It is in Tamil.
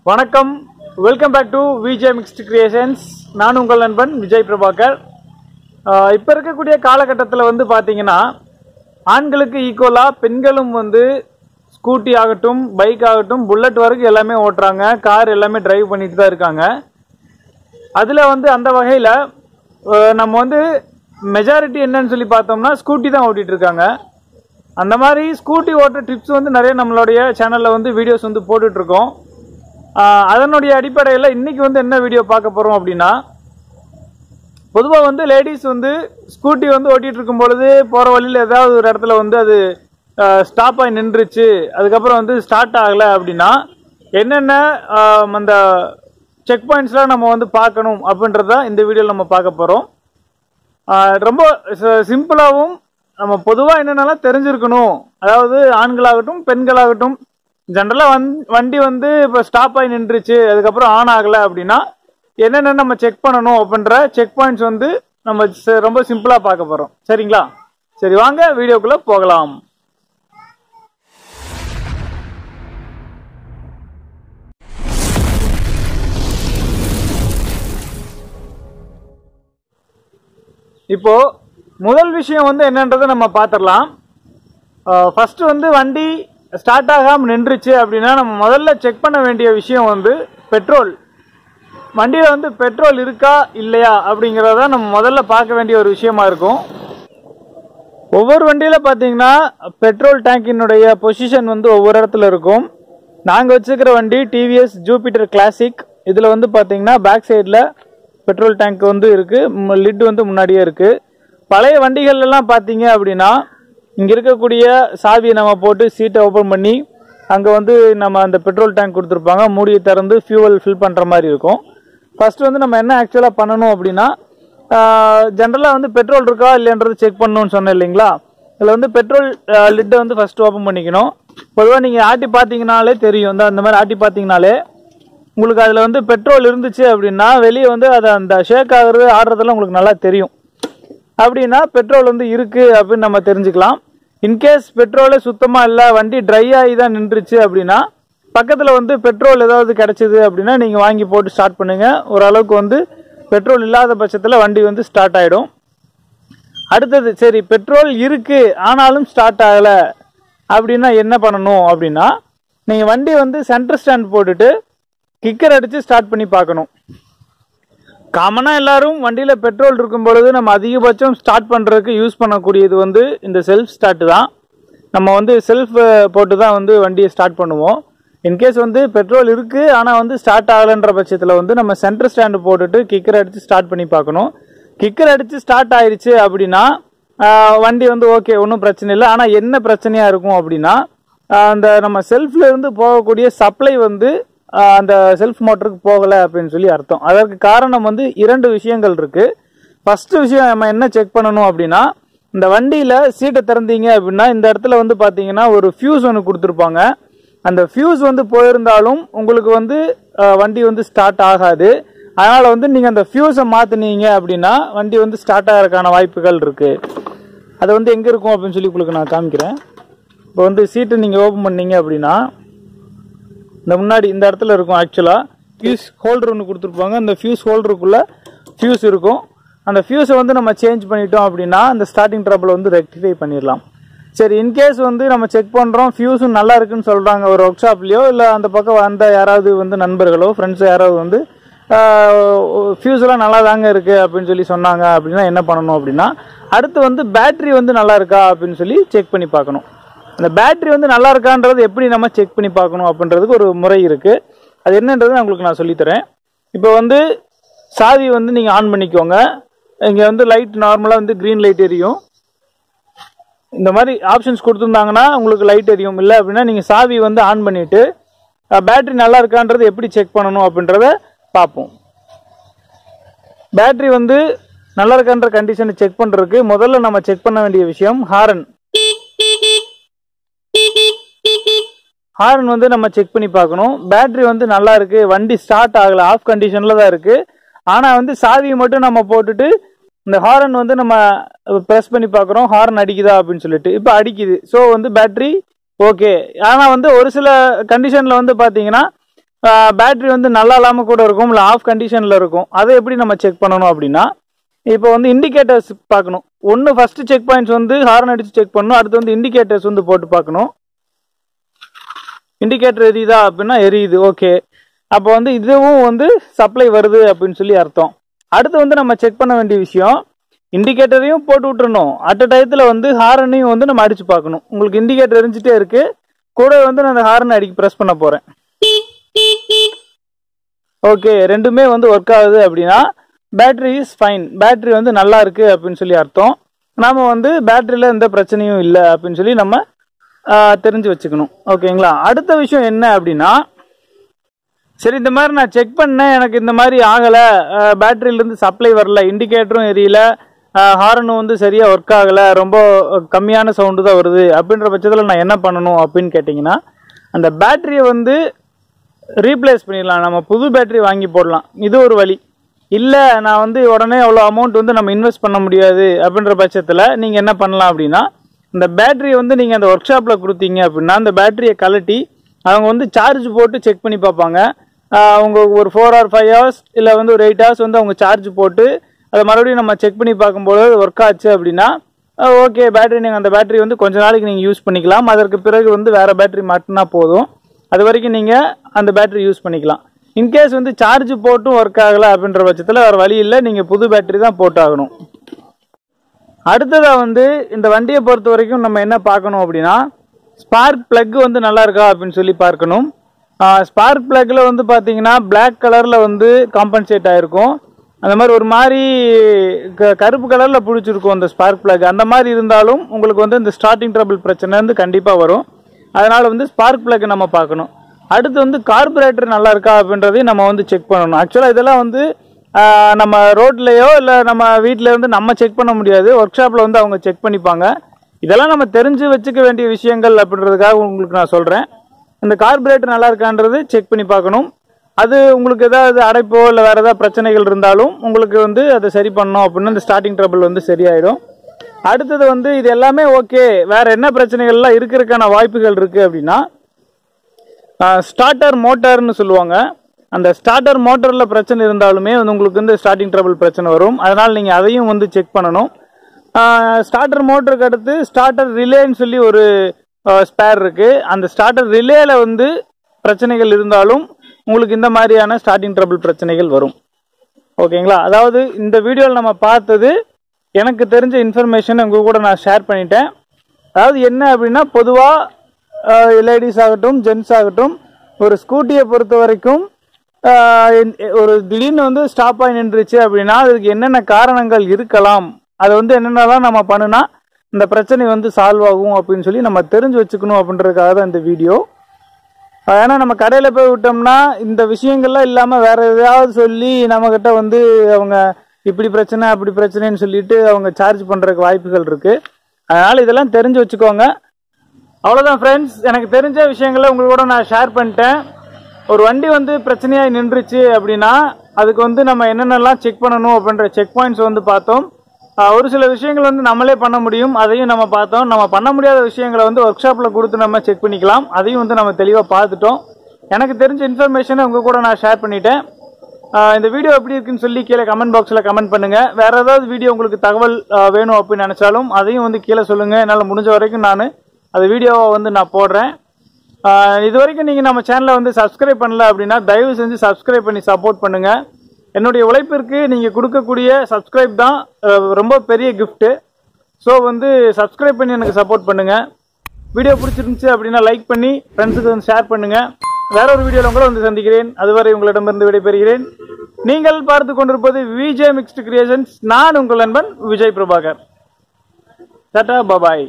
வணக்கம், welcome back to Vijay Mixed Creations. நான் உங்கள் நண்பன் விஜய் பிரபாகர். இப்போ இருக்கக்கூடிய காலகட்டத்தில் வந்து பார்த்தீங்கன்னா, ஆண்களுக்கு ஈக்குவலாக பெண்களும் வந்து ஸ்கூட்டி ஆகட்டும், பைக் ஆகட்டும், புல்லட் வரைக்கும் எல்லாமே ஓட்டுறாங்க, கார் எல்லாமே டிரைவ் பண்ணிட்டு தான் இருக்காங்க. அதில் வந்து அந்த வகையில் நம்ம வந்து மெஜாரிட்டி என்னன்னு சொல்லி பார்த்தோம்னா ஸ்கூட்டி தான் ஓட்டிகிட்டு இருக்காங்க. அந்த மாதிரி ஸ்கூட்டி ஓட்டுற டிப்ஸ் வந்து நிறைய நம்மளுடைய சேனலில் வந்து வீடியோஸ் வந்து போட்டுட்ருக்கோம். அதனுடைய அடிப்படையில் இன்றைக்கி வந்து என்ன வீடியோ பார்க்க போகிறோம் அப்படின்னா, பொதுவாக வந்து லேடிஸ் வந்து ஸ்கூட்டி வந்து ஓட்டிகிட்டு இருக்கும் பொழுது போகிற வழியில் ஏதாவது ஒரு இடத்துல வந்து அது ஸ்டாப் ஆகி நின்றுச்சு, அதுக்கப்புறம் வந்து ஸ்டார்ட் ஆகலை அப்படின்னா என்னென்ன அந்த செக் பாயிண்ட்ஸ்லாம் நம்ம வந்து பார்க்கணும் அப்படின்றத இந்த வீடியோவில் நம்ம பார்க்க போகிறோம். ரொம்ப சிம்பிளாகவும் நம்ம பொதுவாக என்னென்னலாம் தெரிஞ்சிருக்கணும், அதாவது ஆண்களாகட்டும் பெண்களாகட்டும், ஜென்ரலாக வண்டி வந்து இப்போ ஸ்டாப் ஆகி நின்றுச்சு, அதுக்கப்புறம் ஆன் ஆகலை அப்படின்னா என்னென்ன நம்ம செக் பண்ணணும் அப்படின்ற செக் பாயிண்ட்ஸ் வந்து நம்ம ரொம்ப சிம்பிளாக பார்க்க போகிறோம். சரிங்களா? சரி, வாங்க வீடியோக்குள்ளே போகலாம். இப்போ முதல் விஷயம் வந்து என்னன்றதை நம்ம பார்த்துடலாம். ஃபர்ஸ்ட் வந்து வண்டி ஸ்டார்ட் ஆகாமல் நின்றுச்சு அப்படின்னா நம்ம முதல்ல செக் பண்ண வேண்டிய விஷயம் வந்து பெட்ரோல். வண்டியில் வந்து பெட்ரோல் இருக்கா இல்லையா அப்படிங்கிறத நம்ம முதல்ல பார்க்க வேண்டிய ஒரு விஷயமா இருக்கும். ஒவ்வொரு வண்டியில் பார்த்தீங்கன்னா பெட்ரோல் டேங்கினுடைய பொசிஷன் வந்து ஒவ்வொரு இடத்துல இருக்கும். நாங்கள் வச்சுருக்கிற வண்டி டிவிஎஸ் ஜூபிட்டர் கிளாசிக். இதில் வந்து பார்த்தீங்கன்னா பேக் சைடில் பெட்ரோல் டேங்க் வந்து இருக்குது, லிட் வந்து முன்னாடியே இருக்குது. பழைய வண்டிகள்லாம் பார்த்தீங்க அப்படின்னா இங்கே இருக்கக்கூடிய சாவியை நம்ம போட்டு சீட்டை ஓப்பன் பண்ணி அங்கே வந்து நம்ம அந்த பெட்ரோல் டேங்க் கொடுத்துருப்பாங்க, மூடியை திறந்து ஃபியூவல் ஃபில் பண்ணுற மாதிரி இருக்கும். ஃபஸ்ட்டு வந்து நம்ம என்ன ஆக்சுவலாக பண்ணணும் அப்படின்னா, ஜென்ரலாக வந்து பெட்ரோல் இருக்கா இல்லைன்றது செக் பண்ணணும்னு சொன்னேன் இல்லைங்களா. இதில் வந்து பெட்ரோல் லிட்டை வந்து ஃபஸ்ட்டு ஓப்பன் பண்ணிக்கணும். பொதுவாக நீங்கள் ஆட்டி பார்த்தீங்கனாலே தெரியும், அந்த மாதிரி ஆட்டி பார்த்தீங்கனாலே உங்களுக்கு அதில் வந்து பெட்ரோல் இருந்துச்சு அப்படின்னா வெளியே வந்து அதை அந்த ஷேக் ஆகுறது ஆடுறதெல்லாம் உங்களுக்கு நல்லா தெரியும். அப்படின்னா பெட்ரோல் வந்து இருக்குது அப்படின்னு நம்ம தெரிஞ்சுக்கலாம். இன்கேஸ் பெட்ரோலே சுத்தமாக இல்லை, வண்டி ட்ரை ஆகி தான் நின்றுச்சு அப்படின்னா பக்கத்தில் வந்து பெட்ரோல் ஏதாவது கிடச்சிது அப்படின்னா நீங்கள் வாங்கி போட்டு ஸ்டார்ட் பண்ணுங்கள். ஓரளவுக்கு வந்து பெட்ரோல் இல்லாத பட்சத்தில் வண்டி வந்து ஸ்டார்ட் ஆகிடும். அடுத்தது, சரி பெட்ரோல் இருக்குது ஆனாலும் ஸ்டார்ட் ஆகலை அப்படின்னா என்ன பண்ணணும் அப்படின்னா, நீங்கள் வண்டி வந்து சென்டர் ஸ்டாண்ட் போட்டுட்டு கிக்கர் அடித்து ஸ்டார்ட் பண்ணி பார்க்கணும். காமனாக எல்லாரும் வண்டியில் பெட்ரோல் இருக்கும் பொழுது நம்ம அதிகபட்சம் ஸ்டார்ட் பண்ணுறதுக்கு யூஸ் பண்ணக்கூடியது வந்து இந்த செல்ஃப் ஸ்டார்ட் தான். நம்ம வந்து செல்ஃப் போட்டு தான் வந்து வண்டியை ஸ்டார்ட் பண்ணுவோம். இன்கேஸ் வந்து பெட்ரோல் இருக்குது ஆனால் வந்து ஸ்டார்ட் ஆகலைன்ற பட்சத்தில் வந்து நம்ம சென்டர் ஸ்டாண்டு போட்டுட்டு கிக்கர் அடித்து ஸ்டார்ட் பண்ணி பார்க்கணும். கிக்கர் அடித்து ஸ்டார்ட் ஆயிடுச்சு அப்படின்னா வண்டி வந்து ஓகே, ஒன்றும் பிரச்சனை இல்லை. ஆனால் என்ன பிரச்சனையாக இருக்கும் அப்படின்னா, அந்த நம்ம செல்ஃபில் இருந்து போகக்கூடிய சப்ளை வந்து அந்த செல்ஃப் மோட்டருக்கு போகலை அப்படின்னு சொல்லி அர்த்தம். அதற்கு காரணம் வந்து இரண்டு விஷயங்கள் இருக்குது. ஃபஸ்ட்டு விஷயம் நம்ம என்ன செக் பண்ணணும் அப்படின்னா, இந்த வண்டியில் சீட்டை திறந்தீங்க அப்படின்னா இந்த இடத்துல வந்து பார்த்தீங்கன்னா ஒரு ஃபியூஸ் ஒன்று கொடுத்துருப்பாங்க. அந்த ஃபியூஸ் வந்து போயிருந்தாலும் உங்களுக்கு வந்து வண்டி வந்து ஸ்டார்ட் ஆகாது. அதனால் வந்து நீங்கள் அந்த ஃபியூஸை மாற்றினீங்க அப்படின்னா வண்டி வந்து ஸ்டார்ட் ஆகிறதுக்கான வாய்ப்புகள் இருக்குது. அது வந்து எங்கே இருக்கும் அப்படின்னு சொல்லி உங்களுக்கு நான் காமிக்கிறேன். இப்போ வந்து சீட்டை நீங்கள் ஓப்பன் பண்ணீங்க அப்படின்னா இந்த முன்னாடி இந்த இடத்துல இருக்கும். ஆக்சுவலாக ஃபியூஸ் ஹோல்டர் ஒன்று கொடுத்துருப்பாங்க. அந்த ஃபியூஸ் ஹோல்டருக்குள்ளே ஃபியூஸ் இருக்கும். அந்த ஃபியூஸை வந்து நம்ம சேஞ்ச் பண்ணிட்டோம் அப்படின்னா அந்த ஸ்டார்டிங் ட்ரபிளை வந்து ரெக்டிஃபை பண்ணிடலாம். சரி, இன்கேஸ் வந்து நம்ம செக் பண்ணுறோம் ஃபியூஸும் நல்லா இருக்குன்னு சொல்கிறாங்க ஒரு ஒர்க் ஷாப்லேயோ இல்லை அந்த பக்கம் வந்த யாராவது வந்து நண்பர்களோ ஃப்ரெண்ட்ஸோ யாராவது வந்து ஃபியூஸ்லாம் நல்லா தாங்க இருக்குது அப்படின்னு சொல்லி சொன்னாங்க அப்படின்னா என்ன பண்ணணும் அப்படின்னா, அடுத்து வந்து பேட்ரி வந்து நல்லா இருக்கா அப்படின்னு சொல்லி செக் பண்ணி பார்க்கணும். அந்த பேட்ரி வந்து நல்லா இருக்கான்றது எப்படி நம்ம செக் பண்ணி பார்க்கணும் அப்படின்றதுக்கு ஒரு முறை இருக்குது. அது என்னன்றது நான் உங்களுக்கு நான் சொல்லித்தரேன். இப்போ வந்து சாவி வந்து நீங்கள் ஆன் பண்ணிக்கோங்க. இங்கே வந்து லைட் நார்மலாக வந்து க்ரீன் லைட் எரியும். இந்த மாதிரி ஆப்ஷன்ஸ் கொடுத்துருந்தாங்கன்னா உங்களுக்கு லைட் எரியும். இல்லை அப்படின்னா நீங்கள் சாவி வந்து ஆன் பண்ணிவிட்டு பேட்ரி நல்லா இருக்கான்றது எப்படி செக் பண்ணணும் அப்படின்றத பார்ப்போம். பேட்ரி வந்து நல்லா இருக்கான்ற கண்டிஷனை செக் பண்ணுறதுக்கு முதல்ல நம்ம செக் பண்ண வேண்டிய விஷயம் ஹாரன். ஹாரன் வந்து நம்ம செக் பண்ணி பார்க்கணும். பேட்ரி வந்து நல்லா இருக்குது, வண்டி ஸ்டார்ட் ஆகலை, ஆஃப் கண்டிஷனில் தான் இருக்குது. ஆனால் வந்து சாவியை மட்டும் நம்ம போட்டுட்டு இந்த ஹாரன் வந்து நம்ம ப்ரெஸ் பண்ணி பார்க்குறோம், ஹாரன் அடிக்குதா அப்படின்னு சொல்லிட்டு. இப்போ அடிக்குது. ஸோ வந்து பேட்ரி ஓகே. ஆனால் வந்து ஒரு சில கண்டிஷனில் வந்து பார்த்தீங்கன்னா பேட்டரி வந்து நல்லா இல்லாமல் கூட இருக்கும், இல்லை ஆஃப் கண்டிஷனில் இருக்கும். அதை எப்படி நம்ம செக் பண்ணணும் அப்படின்னா, இப்போ வந்து இண்டிகேட்டர்ஸ் பார்க்கணும். ஒன்று ஃபஸ்ட்டு செக் பாயிண்ட்ஸ் வந்து ஹார்ன் அடித்து செக் பண்ணணும். அடுத்து வந்து இண்டிகேட்டர்ஸ் வந்து போட்டு பார்க்கணும். இண்டிகேட்டர் எரியுதா அப்படின்னா எரியுது, ஓகே. அப்போ வந்து இதுவும் வந்து சப்ளை வருது அப்படின்னு சொல்லி அர்த்தம். அடுத்து வந்து நம்ம செக் பண்ண வேண்டிய விஷயம், இண்டிகேட்டரையும் போட்டு விட்டுறணும், அட் அ டயத்தில் வந்து ஹாரனையும் வந்து நம்ம அடித்து பார்க்கணும். உங்களுக்கு இண்டிகேட்டர் எரிஞ்சிட்டே இருக்கு, கூட வந்து நான் அந்த ஹாரனை ப்ரெஸ் பண்ண போகிறேன். ஓகே, ரெண்டுமே வந்து ஒர்க் ஆகுது அப்படின்னா பேட்டரி இஸ் ஃபைன், பேட்டரி வந்து நல்லா இருக்கு அப்படின்னு சொல்லி அர்த்தம். நாம வந்து பேட்டரியில் எந்த பிரச்சனையும் இல்லை அப்படின்னு சொல்லி நம்ம தெரிஞ்சு வச்சுக்கணும். ஓகேங்களா. அடுத்த விஷயம் என்ன அப்படின்னா, சரி இந்த மாதிரி நான் செக் பண்ணேன், எனக்கு இந்த மாதிரி ஆகலை, பேட்டரியிலேருந்து சப்ளை வரல, இண்டிகேட்டரும் எரியல, ஹார்னும் வந்து சரியாக ஒர்க் ஆகலை, ரொம்ப கம்மியான சவுண்டு தான் வருது அப்படின்ற பட்சத்தில் நான் என்ன பண்ணணும் அப்படின்னு கேட்டிங்கன்னா, அந்த பேட்டரியை வந்து ரீப்ளேஸ் பண்ணிடலாம், நம்ம புது பேட்டரி வாங்கி போடலாம். இது ஒரு வழி. இல்லை நான் வந்து உடனே அவ்வளோ அமௌண்ட் வந்து நம்ம இன்வெஸ்ட் பண்ண முடியாது அப்படின்ற பட்சத்தில் நீங்கள் என்ன பண்ணலாம் அப்படின்னா, இந்த பேட்டரியை வந்து நீங்கள் அந்த ஒர்க் ஷாப்பில் கொடுத்தீங்க அப்படின்னா அந்த பேட்டரியை கழட்டி அவங்க வந்து சார்ஜ் போட்டு செக் பண்ணி பார்ப்பாங்க. அவங்க ஒரு 4 or 5 hours இல்லை வந்து ஒரு 8 hours வந்து அவங்க சார்ஜ் போட்டு அதை மறுபடியும் நம்ம செக் பண்ணி பார்க்கும்போது ஒர்க் ஆச்சு அப்படின்னா ஓகே, பேட்டரி நீங்கள் அந்த பேட்டரி வந்து கொஞ்ச நாளைக்கு நீங்கள் யூஸ் பண்ணிக்கலாம். அதற்கு பிறகு வந்து வேறு பேட்டரி மாட்டினா போதும், அது வரைக்கும் நீங்கள் அந்த பேட்டரி யூஸ் பண்ணிக்கலாம். இன்கேஸ் வந்து சார்ஜ் போட்டும் ஒர்க் ஆகலை அப்படின்ற பட்சத்தில் வேறு வழி இல்லை, நீங்கள் புது பேட்டரி தான் போட்டாகணும். அடுத்ததாக வந்து இந்த வண்டியை பொறுத்த வரைக்கும் நம்ம என்ன பார்க்கணும் அப்படின்னா, ஸ்பார்க் பிளக் வந்து நல்லா இருக்கா அப்படின்னு சொல்லி பார்க்கணும். ஸ்பார்க் பிளக்கில் வந்து பார்த்தீங்கன்னா பிளாக் கலரில் வந்து காம்பன்சேட் ஆகிருக்கும், அந்த மாதிரி ஒரு மாதிரி கருப்பு கலரில் பிடிச்சிருக்கும் அந்த ஸ்பார்க் பிளக். அந்த மாதிரி இருந்தாலும் உங்களுக்கு வந்து இந்த ஸ்டார்டிங் ட்ரபிள் பிரச்சனை வந்து கண்டிப்பாக வரும். அதனால் வந்து ஸ்பார்க் பிளக் நம்ம பார்க்கணும். அடுத்து வந்து கார்பரேட்டர் நல்லா இருக்கா அப்படின்றதையும் நம்ம வந்து செக் பண்ணணும். ஆக்சுவலாக இதெல்லாம் வந்து நம்ம ரோட்லேயோ இல்லை நம்ம வீட்டில் வந்து நம்ம செக் பண்ண முடியாது, ஒர்க் ஷாப்பில் வந்து அவங்க செக் பண்ணிப்பாங்க. இதெல்லாம் நம்ம தெரிஞ்சு வச்சுக்க வேண்டிய விஷயங்கள் அப்படின்றதுக்காக உங்களுக்கு நான் சொல்கிறேன். இந்த கார்பரேட்டர் நல்லா இருக்கான்றது செக் பண்ணி பார்க்கணும். அது உங்களுக்கு ஏதாவது அடைப்போ இல்லை வேறு ஏதாவது பிரச்சனைகள் இருந்தாலும் உங்களுக்கு வந்து அதை சரி பண்ணணும் அப்படின்னா இந்த ஸ்டார்டிங் ட்ரபிள் வந்து சரியாயிடும். அடுத்தது வந்து இது எல்லாமே ஓகே, வேறு என்ன பிரச்சனைகள்லாம் இருக்கிறதுக்கான வாய்ப்புகள் இருக்குது அப்படின்னா, ஸ்டார்டர் மோட்டார்னு சொல்லுவாங்க. அந்த ஸ்டார்டர் மோட்டரில் பிரச்சனை இருந்தாலுமே வந்து உங்களுக்கு வந்து ஸ்டார்டிங் ட்ரபிள் பிரச்சனை வரும். அதனால் நீங்கள் அதையும் வந்து செக் பண்ணணும். ஸ்டார்டர் மோட்டருக்கு அடுத்து ஸ்டார்டர் ரிலேன்னு சொல்லி ஒரு ஸ்பேர் இருக்குது. அந்த ஸ்டார்டர் ரிலேல வந்து பிரச்சனைகள் இருந்தாலும் உங்களுக்கு இந்த மாதிரியான ஸ்டார்டிங் ட்ரபிள் பிரச்சனைகள் வரும். ஓகேங்களா. அதாவது இந்த வீடியோவில் நம்ம பார்த்தது எனக்கு தெரிஞ்ச இன்ஃபர்மேஷன் உங்கள் கூட நான் ஷேர் பண்ணிட்டேன். அதாவது என்ன அப்படின்னா, பொதுவாக லேடிஸ் ஆகட்டும் ஜென்ட்ஸ் ஆகட்டும் ஒரு ஸ்கூட்டியை பொறுத்த வரைக்கும் ஒரு திடீர்னு வந்து ஸ்டாப் ஆகி நின்றுச்சு அப்படின்னா அதுக்கு என்னென்ன காரணங்கள் இருக்கலாம், அதை வந்து என்னென்னலாம் நம்ம பண்ணுனா இந்த பிரச்சனை வந்து சால்வ் ஆகும் அப்படின்னு சொல்லி நம்ம தெரிஞ்சு வச்சுக்கணும் அப்படின்றதுக்காக தான் இந்த வீடியோ. ஏன்னா நம்ம கடையில் போய் விட்டோம்னா இந்த விஷயங்கள்லாம் இல்லாமல் வேற எதாவது சொல்லி நம்மக்கிட்ட வந்து அவங்க இப்படி பிரச்சனை அப்படி பிரச்சனைன்னு சொல்லிட்டு அவங்க சார்ஜ் பண்ணுறதுக்கு வாய்ப்புகள் இருக்குது. அதனால் இதெல்லாம் தெரிஞ்சு வச்சுக்கோங்க. அவ்வளோதான் ஃப்ரெண்ட்ஸ், எனக்கு தெரிஞ்ச விஷயங்களை உங்களோட நான் ஷேர் பண்ணிட்டேன். ஒரு வண்டி வந்து பிரச்சனையாக நின்றுச்சு அப்படின்னா அதுக்கு வந்து நம்ம என்னென்னலாம் செக் பண்ணணும் அப்படின்ற செக் பாயிண்ட்ஸ் வந்து பார்த்தோம். ஒரு சில விஷயங்கள் வந்து நம்மளே பண்ண முடியும், அதையும் நம்ம பார்த்தோம். நம்ம பண்ண முடியாத விஷயங்களை வந்து ஒர்க் ஷாப்பில் கொடுத்து நம்ம செக் பண்ணிக்கலாம், அதையும் வந்து நம்ம தெளிவாக பார்த்துட்டோம். எனக்கு தெரிஞ்ச இன்ஃபர்மேஷனை உங்கள் கூட நான் ஷேர் பண்ணிட்டேன். இந்த வீடியோ எப்படி இருக்குன்னு சொல்லி கீழே கமெண்ட் பாக்ஸில் கமெண்ட் பண்ணுங்கள். வேறு ஏதாவது வீடியோ உங்களுக்கு தகவல் வேணும் அப்படின்னு நினச்சாலும் அதையும் வந்து கீழே சொல்லுங்கள். என்னால் முடிஞ்ச வரைக்கும் நான் அந்த வீடியோவை வந்து நான் போடுறேன். இது வரைக்கும் நீங்கள் நம்ம சேனலை வந்து சப்ஸ்கிரைப் பண்ணல அப்படின்னா தயவு செஞ்சு சப்ஸ்கிரைப் பண்ணி சப்போர்ட் பண்ணுங்கள். என்னுடைய உழைப்பிற்கு நீங்கள் கொடுக்கக்கூடிய சப்ஸ்கிரைப் தான் ரொம்ப பெரிய கிஃப்ட்டு. ஸோ வந்து சப்ஸ்கிரைப் பண்ணி எனக்கு சப்போர்ட் பண்ணுங்கள். வீடியோ பிடிச்சிருந்துச்சு அப்படின்னா லைக் பண்ணி ஃப்ரெண்ட்ஸுக்கு வந்து ஷேர் பண்ணுங்கள். வேற ஒரு வீடியோவில் உங்களை வந்து சந்திக்கிறேன். அதுவரை உங்களிடமிருந்து விடைபெறுகிறேன். நீங்கள் பார்த்து கொண்டிருப்பது விஜய் மிக்ஸ்டு கிரியேஷன்ஸ். நான் உங்கள் நண்பன் விஜய் பிரபாகர். டாடா பாபாய்.